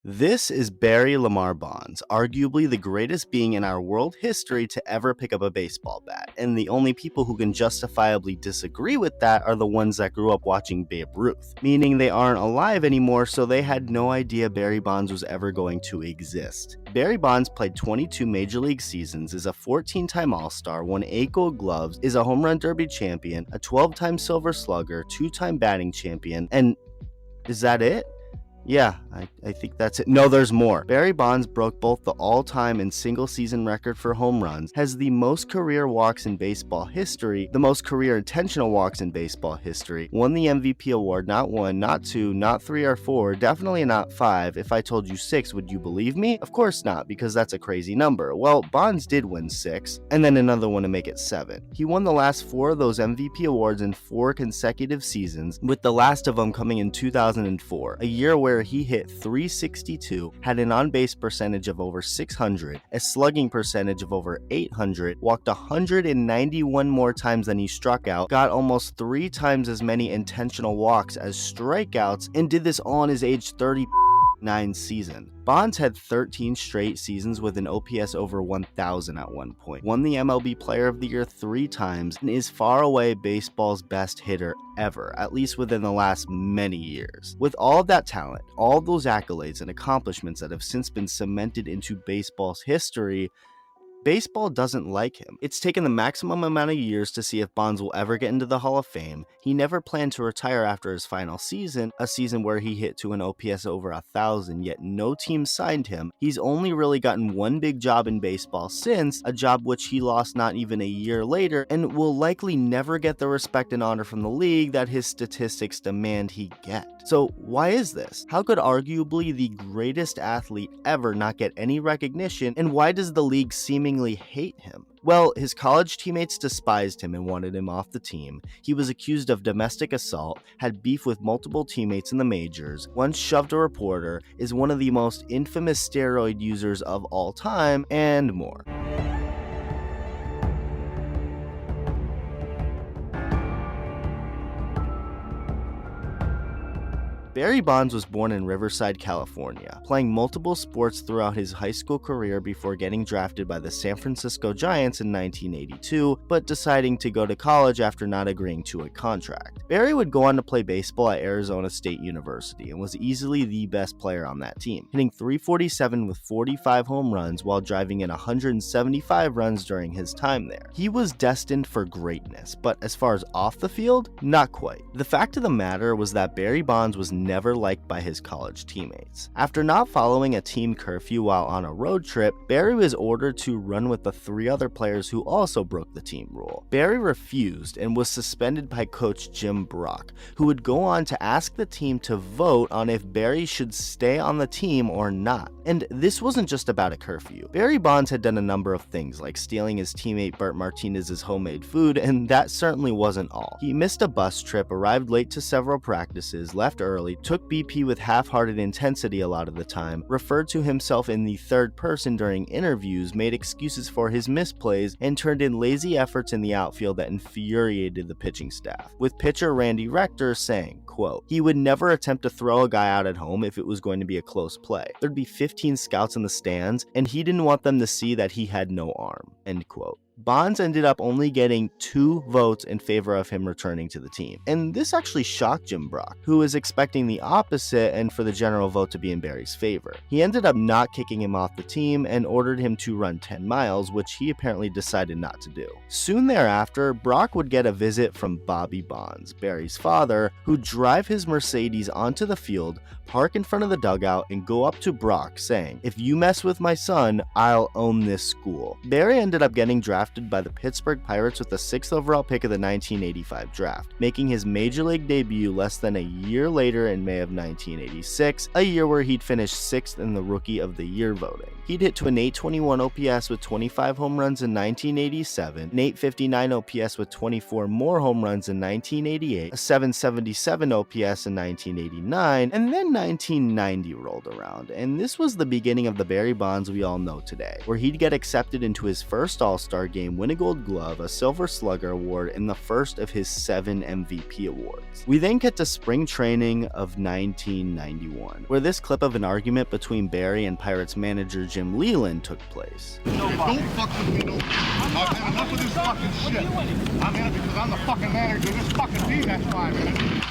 This is Barry Lamar Bonds, arguably the greatest being in our world history to ever pick up a baseball bat, and the only people who can justifiably disagree with that are the ones that grew up watching Babe Ruth, meaning they aren't alive anymore, so they had no idea Barry Bonds was ever going to exist. Barry Bonds played 22 Major League seasons, is a 14-time All-Star, won 8 Gold Gloves, is a Home Run Derby champion, a 12-time Silver Slugger, 2-time batting champion, and is that it? Yeah, I think that's it. No, there's more. Barry Bonds broke both the all-time and single-season record for home runs, has the most career walks in baseball history, the most career intentional walks in baseball history, won the MVP award not 1, not 2, not 3 or 4, definitely not 5. If I told you 6, would you believe me? Of course not, because that's a crazy number. Well, Bonds did win 6, and then another one to make it 7. He won the last 4 of those MVP awards in 4 consecutive seasons, with the last of them coming in 2004, a year where he hit 362, had an on-base percentage of over 600, a slugging percentage of over 800, walked 191 more times than he struck out, got almost 3 times as many intentional walks as strikeouts, and did this all in his age 39 season. Bonds had 13 straight seasons with an OPS over 1,000 at one point, won the MLB Player of the Year 3 times, and is far away baseball's best hitter ever, at least within the last many years. With all of that talent, all of those accolades and accomplishments that have since been cemented into baseball's history, baseball doesn't like him. It's taken the maximum amount of years to see if Bonds will ever get into the Hall of Fame. He never planned to retire after his final season, a season where he hit to an OPS over 1,000, yet no team signed him. He's only really gotten one big job in baseball since, a job which he lost not even a year later, and will likely never get the respect and honor from the league that his statistics demand he get. So why is this? How could arguably the greatest athlete ever not get any recognition, and why does the league seemingly hate him? Well, his college teammates despised him and wanted him off the team. He was accused of domestic assault, had beef with multiple teammates in the majors, once shoved a reporter, is one of the most infamous steroid users of all time, and more. Barry Bonds was born in Riverside, California, playing multiple sports throughout his high school career before getting drafted by the San Francisco Giants in 1982, but deciding to go to college after not agreeing to a contract. Barry would go on to play baseball at Arizona State University and was easily the best player on that team, hitting .347 with 45 home runs while driving in 175 runs during his time there. He was destined for greatness, but as far as off the field, not quite. The fact of the matter was that Barry Bonds was never liked by his college teammates. After not following a team curfew while on a road trip, Barry was ordered to run with the 3 other players who also broke the team rule. Barry refused and was suspended by coach Jim Brock, who would go on to ask the team to vote on if Barry should stay on the team or not. And this wasn't just about a curfew. Barry Bonds had done a number of things, like stealing his teammate Bert Martinez's homemade food, and that certainly wasn't all. He missed a bus trip, arrived late to several practices, left early, took BP with half-hearted intensity a lot of the time, referred to himself in the third person during interviews, made excuses for his misplays, and turned in lazy efforts in the outfield that infuriated the pitching staff, with pitcher Randy Rector saying, quote, "He would never attempt to throw a guy out at home if it was going to be a close play. There'd be 15 scouts in the stands, and he didn't want them to see that he had no arm," end quote. Bonds ended up only getting 2 votes in favor of him returning to the team. And this actually shocked Jim Brock, who was expecting the opposite and for the general vote to be in Barry's favor. He ended up not kicking him off the team and ordered him to run 10 miles, which he apparently decided not to do. Soon thereafter, Brock would get a visit from Bobby Bonds, Barry's father, who'd drive his Mercedes onto the field, park in front of the dugout, and go up to Brock saying, "If you mess with my son, I'll own this school." Barry ended up getting drafted by the Pittsburgh Pirates with the 6th overall pick of the 1985 draft, making his major league debut less than a year later in May of 1986, a year where he'd finished 6th in the Rookie of the Year voting. He'd hit to an .821 OPS with 25 home runs in 1987, an .859 OPS with 24 more home runs in 1988, a .777 OPS in 1989, and then 1990 rolled around, and this was the beginning of the Barry Bonds we all know today, where he'd get accepted into his first All-Star game game, win a Gold Glove, a Silver Slugger award, and the first of his 7 MVP awards. We then get to spring training of 1991, where this clip of an argument between Barry and Pirates manager Jim Leland took place. Don't fuck with me, no. I've had enough of this fucking shit. I'm in it because I'm the fucking manager of this fucking team, that's why I'm in it.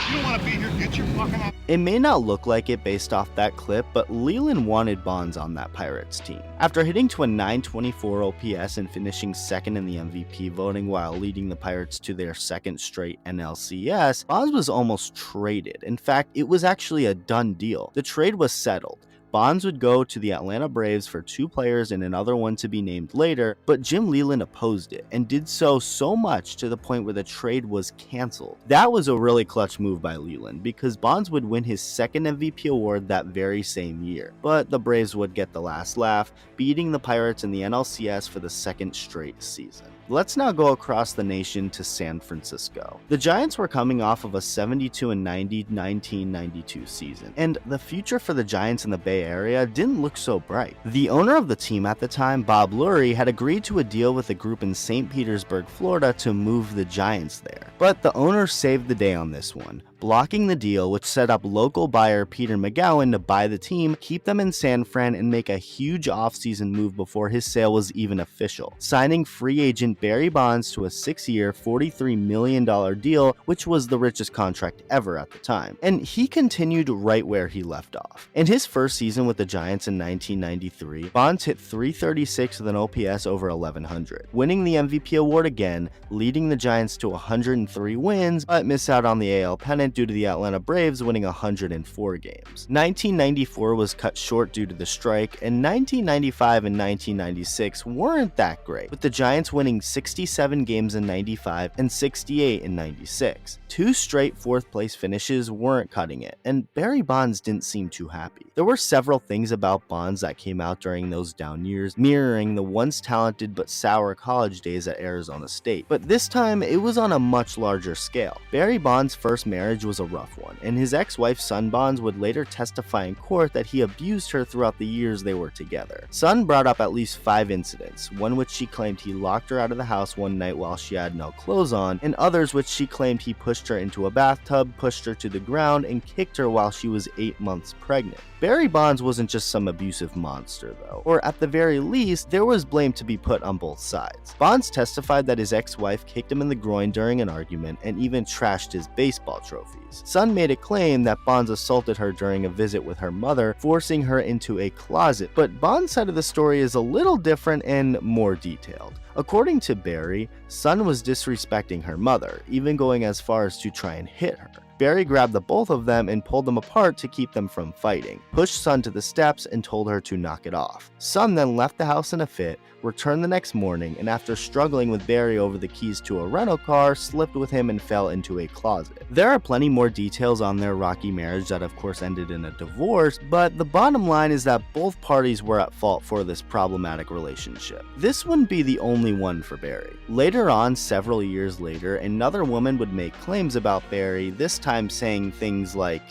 You don't want to be here, get your fucking ass. It may not look like it based off that clip, but Leland wanted Bonds on that Pirates team. After hitting to a 924 OPS and finishing second in the MVP voting while leading the Pirates to their second straight NLCS, Bonds was almost traded. In fact, it was actually a done deal. The trade was settled. Bonds would go to the Atlanta Braves for 2 players and another one to be named later, but Jim Leland opposed it and did so much to the point where the trade was canceled. That was a really clutch move by Leland because Bonds would win his second MVP award that very same year, but the Braves would get the last laugh, beating the Pirates in the NLCS for the second straight season. Let's now go across the nation to San Francisco. The Giants were coming off of a 72-90 1992 season, and the future for the Giants in the Bay Area didn't look so bright. The owner of the team at the time, Bob Lurie, had agreed to a deal with a group in St. Petersburg, Florida to move the Giants there. But the owner saved the day on this one, blocking the deal, which set up local buyer Peter McGowan to buy the team, keep them in San Fran, and make a huge offseason move before his sale was even official, signing free agent Barry Bonds to a 6-year, $43 million deal, which was the richest contract ever at the time. And he continued right where he left off. In his first season with the Giants in 1993, Bonds hit .336 with an OPS over 1100, winning the MVP award again, leading the Giants to 103 wins, but missed out on the AL pennant due to the Atlanta Braves winning 104 games. 1994 was cut short due to the strike, and 1995 and 1996 weren't that great, with the Giants winning 67 games in 95 and 68 in 96. 2 straight 4th place finishes weren't cutting it, and Barry Bonds didn't seem too happy. There were several things about Bonds that came out during those down years, mirroring the once talented but sour college days at Arizona State, but this time it was on a much larger scale. Barry Bonds' first marriage was a rough one, and his ex-wife Sun Bonds would later testify in court that he abused her throughout the years they were together. Sun brought up at least 5 incidents, one which she claimed he locked her out of the house one night while she had no clothes on, and others which she claimed he pushed her into a bathtub, pushed her to the ground, and kicked her while she was 8 months pregnant. Barry Bonds wasn't just some abusive monster though, or at the very least, there was blame to be put on both sides. Bonds testified that his ex-wife kicked him in the groin during an argument and even trashed his baseball trophies. Sun made a claim that Bonds assaulted her during a visit with her mother, forcing her into a closet, but Bonds' side of the story is a little different and more detailed. According to Barry, Sun was disrespecting her mother, even going as far as to try and hit her. Barry grabbed the both of them and pulled them apart to keep them from fighting, pushed Sun to the steps, and told her to knock it off. Sun then left the house in a fit, returned the next morning, and after struggling with Barry over the keys to a rental car, slipped with him and fell into a closet. There are plenty more details on their rocky marriage that of course ended in a divorce, but the bottom line is that both parties were at fault for this problematic relationship. This wouldn't be the only one for Barry. Later on, several years later, another woman would make claims about Barry, this time saying things like,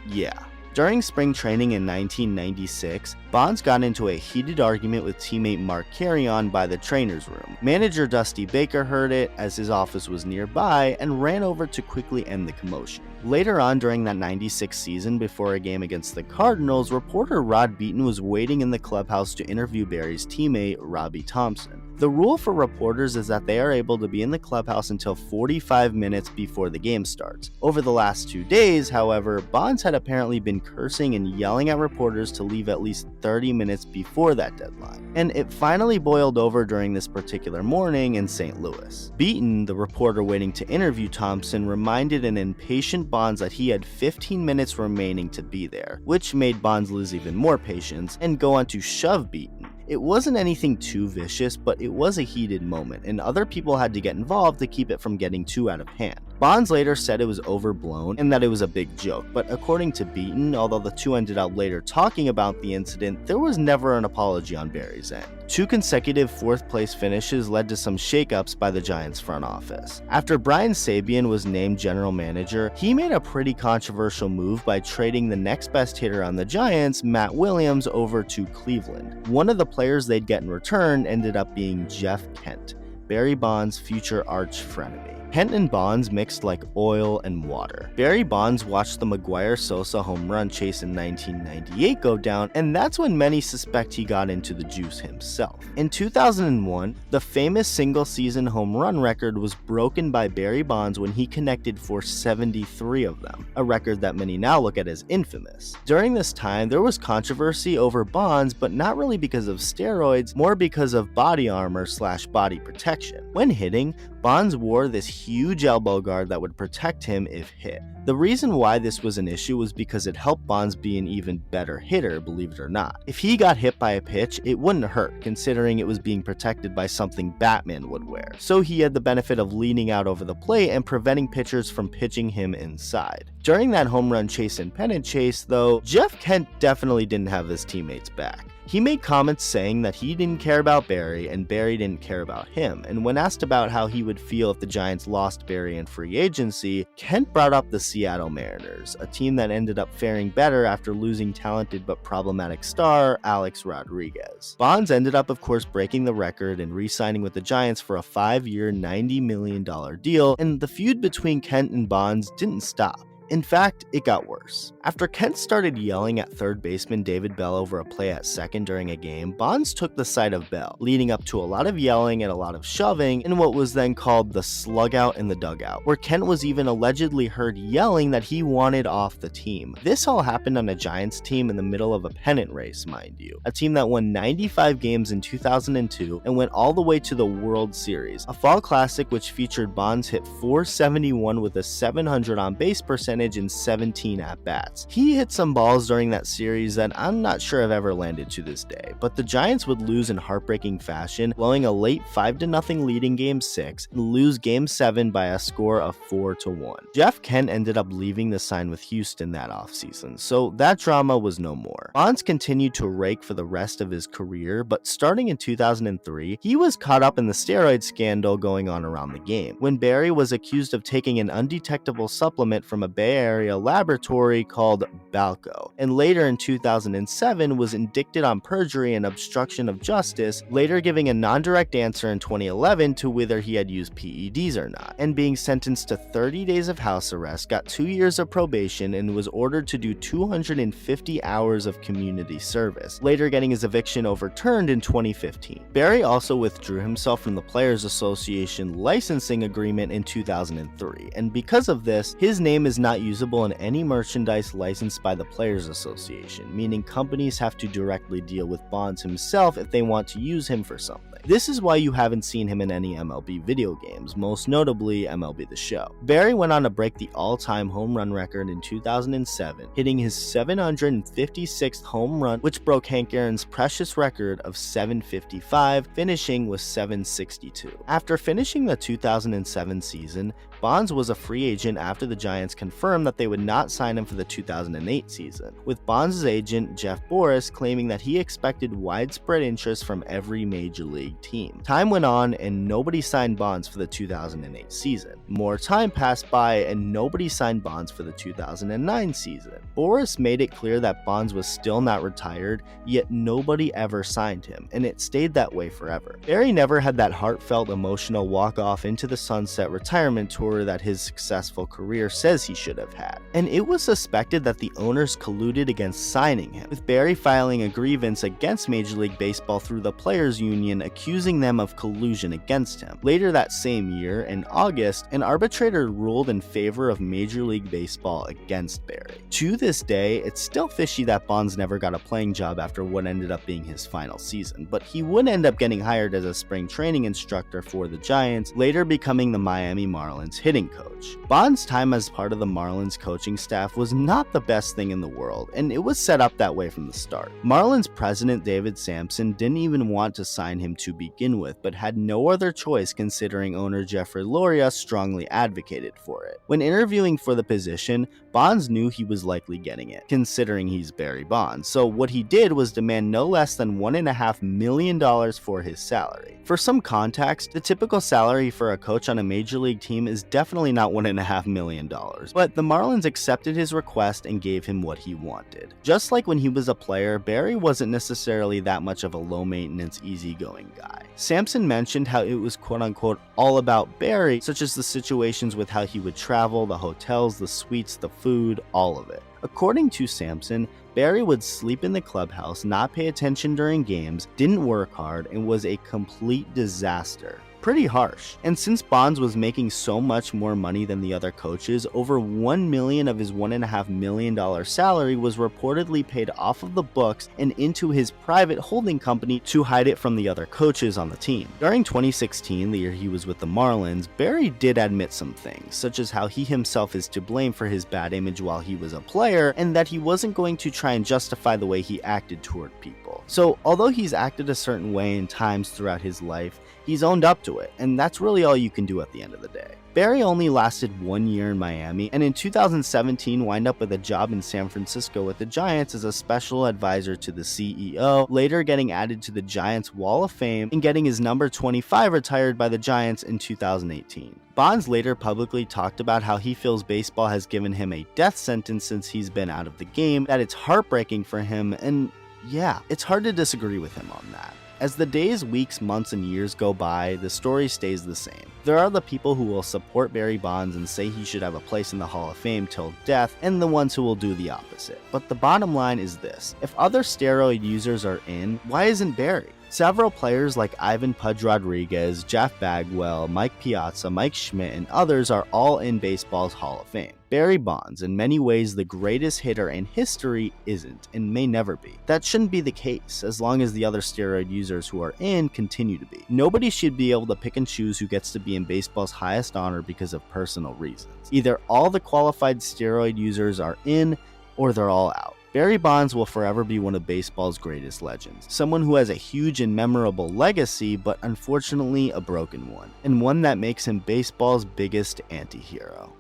yeah. During spring training in 1996, Bonds got into a heated argument with teammate Mark Carrion by the trainer's room. Manager Dusty Baker heard it, as his office was nearby, and ran over to quickly end the commotion. Later on during that 96 season, before a game against the Cardinals, reporter Rod Beaton was waiting in the clubhouse to interview Barry's teammate, Robbie Thompson. The rule for reporters is that they are able to be in the clubhouse until 45 minutes before the game starts. Over the last 2 days, however, Bonds had apparently been cursing and yelling at reporters to leave at least 30 minutes before that deadline. And it finally boiled over during this particular morning in St. Louis. Beaton, the reporter waiting to interview Thompson, reminded an impatient Bonds that he had 15 minutes remaining to be there, which made Bonds lose even more patience and go on to shove Beaton. It wasn't anything too vicious, but it was a heated moment, and other people had to get involved to keep it from getting too out of hand. Bonds later said it was overblown and that it was a big joke, but according to Beaton, although the two ended up later talking about the incident, there was never an apology on Barry's end. 2 consecutive 4th place finishes led to some shakeups by the Giants front office. After Brian Sabean was named general manager, he made a pretty controversial move by trading the next best hitter on the Giants, Matt Williams, over to Cleveland. One of the players they'd get in return ended up being Jeff Kent, Barry Bonds' future arch frenemy. Kent and Bonds mixed like oil and water. Barry Bonds watched the Maguire-Sosa home run chase in 1998 go down, and that's when many suspect he got into the juice himself. In 2001, the famous single-season home run record was broken by Barry Bonds when he connected for 73 of them, a record that many now look at as infamous. During this time, there was controversy over Bonds, but not really because of steroids, more because of body armor/body protection. When hitting, Bonds wore this huge elbow guard that would protect him if hit. The reason why this was an issue was because it helped Bonds be an even better hitter, believe it or not. If he got hit by a pitch, it wouldn't hurt, considering it was being protected by something Batman would wear. So he had the benefit of leaning out over the plate and preventing pitchers from pitching him inside. During that home run chase and pennant chase, though, Jeff Kent definitely didn't have his teammates back. He made comments saying that he didn't care about Barry and Barry didn't care about him, and when asked about how he would feel if the Giants lost Barry in free agency, Kent brought up the Seattle Mariners, a team that ended up faring better after losing talented but problematic star Alex Rodriguez. Bonds ended up, of course, breaking the record and re-signing with the Giants for a 5-year, $90 million deal, and the feud between Kent and Bonds didn't stop. In fact, it got worse. After Kent started yelling at third baseman David Bell over a play at second during a game, Bonds took the side of Bell, leading up to a lot of yelling and a lot of shoving in what was then called the slugout in the dugout, where Kent was even allegedly heard yelling that he wanted off the team. This all happened on a Giants team in the middle of a pennant race, mind you, a team that won 95 games in 2002 and went all the way to the World Series, a fall classic which featured Bonds hit .471 with a .700 on base percentage in 17 at-bats. He hit some balls during that series that I'm not sure have ever landed to this day, but the Giants would lose in heartbreaking fashion, blowing a late 5-0 lead in Game 6 and lose Game 7 by a score of 4-1. Jeff Kent ended up leaving the sign with Houston that offseason, so that drama was no more. Bonds continued to rake for the rest of his career, but starting in 2003, he was caught up in the steroid scandal going on around the game, when Barry was accused of taking an undetectable supplement from a Bay Area laboratory called Balco, and later in 2007 was indicted on perjury and obstruction of justice, later giving a non-direct answer in 2011 to whether he had used PEDs or not, and being sentenced to 30 days of house arrest, got 2 years of probation, and was ordered to do 250 hours of community service, later getting his eviction overturned in 2015. Barry also withdrew himself from the Players Association licensing agreement in 2003, and because of this, his name is not usable in any merchandise licensed by the Players Association, meaning companies have to directly deal with Bonds himself if they want to use him for something. This is why you haven't seen him in any MLB video games, most notably MLB The Show. Barry went on to break the all-time home run record in 2007, hitting his 756th home run, which broke Hank Aaron's precious record of 755, finishing with 762. After finishing the 2007 season, Bonds was a free agent after the Giants confirmed that they would not sign him for the 2008 season, with Bonds' agent Jeff Boris claiming that he expected widespread interest from every major league team. Time went on and nobody signed Bonds for the 2008 season. More time passed by and nobody signed Bonds for the 2009 season. Boris made it clear that Bonds was still not retired, yet nobody ever signed him, and it stayed that way forever. Barry never had that heartfelt emotional walk-off into the sunset retirement tour that his successful career says he should have had. And it was suspected that the owners colluded against signing him, with Barry filing a grievance against Major League Baseball through the Players Union, accusing them of collusion against him. Later that same year, in August, an arbitrator ruled in favor of Major League Baseball against Barry. To this day, it's still fishy that Bonds never got a playing job after what ended up being his final season, but he would end up getting hired as a spring training instructor for the Giants, later becoming the Miami Marlins Marlins hitting coach. Bonds' time as part of the Marlins coaching staff was not the best thing in the world, and it was set up that way from the start. Marlins president David Samson didn't even want to sign him to begin with, but had no other choice considering owner Jeffrey Loria strongly advocated for it. When interviewing for the position, Bonds knew he was likely getting it, considering he's Barry Bonds, so what he did was demand no less than $1.5 million for his salary. For some context, the typical salary for a coach on a major league team is definitely not $1.5 million, but the Marlins accepted his request and gave him what he wanted. Just like when he was a player, Barry wasn't necessarily that much of a low-maintenance, easygoing guy. Samson mentioned how it was quote-unquote all about Barry, such as the situations with how he would travel, the hotels, the suites, the food, all of it. According to Samson, Barry would sleep in the clubhouse, not pay attention during games, didn't work hard, and was a complete disaster. Pretty harsh. And since Bonds was making so much more money than the other coaches, over $1 million of his $1.5 million salary was reportedly paid off of the books and into his private holding company to hide it from the other coaches on the team. During 2016, the year he was with the Marlins, Barry did admit some things, such as how he himself is to blame for his bad image while he was a player, and that he wasn't going to try and justify the way he acted toward people. So, although he's acted a certain way in times throughout his life, he's owned up to it, and that's really all you can do at the end of the day. Barry only lasted 1 year in Miami, and in 2017 wound up with a job in San Francisco with the Giants as a special advisor to the CEO, later getting added to the Giants Wall of Fame and getting his number 25 retired by the Giants in 2018. Bonds later publicly talked about how he feels baseball has given him a death sentence since he's been out of the game, that it's heartbreaking for him, and yeah, it's hard to disagree with him on that. As the days, weeks, months, and years go by, the story stays the same. There are the people who will support Barry Bonds and say he should have a place in the Hall of Fame till death, and the ones who will do the opposite. But the bottom line is this: if other steroid users are in, why isn't Barry? Several players like Ivan Pudge Rodriguez, Jeff Bagwell, Mike Piazza, Mike Schmidt, and others are all in baseball's Hall of Fame. Barry Bonds, in many ways the greatest hitter in history, isn't and may never be. That shouldn't be the case, as long as the other steroid users who are in continue to be. Nobody should be able to pick and choose who gets to be in baseball's highest honor because of personal reasons. Either all the qualified steroid users are in, or they're all out. Barry Bonds will forever be one of baseball's greatest legends, someone who has a huge and memorable legacy, but unfortunately a broken one, and one that makes him baseball's biggest anti-hero.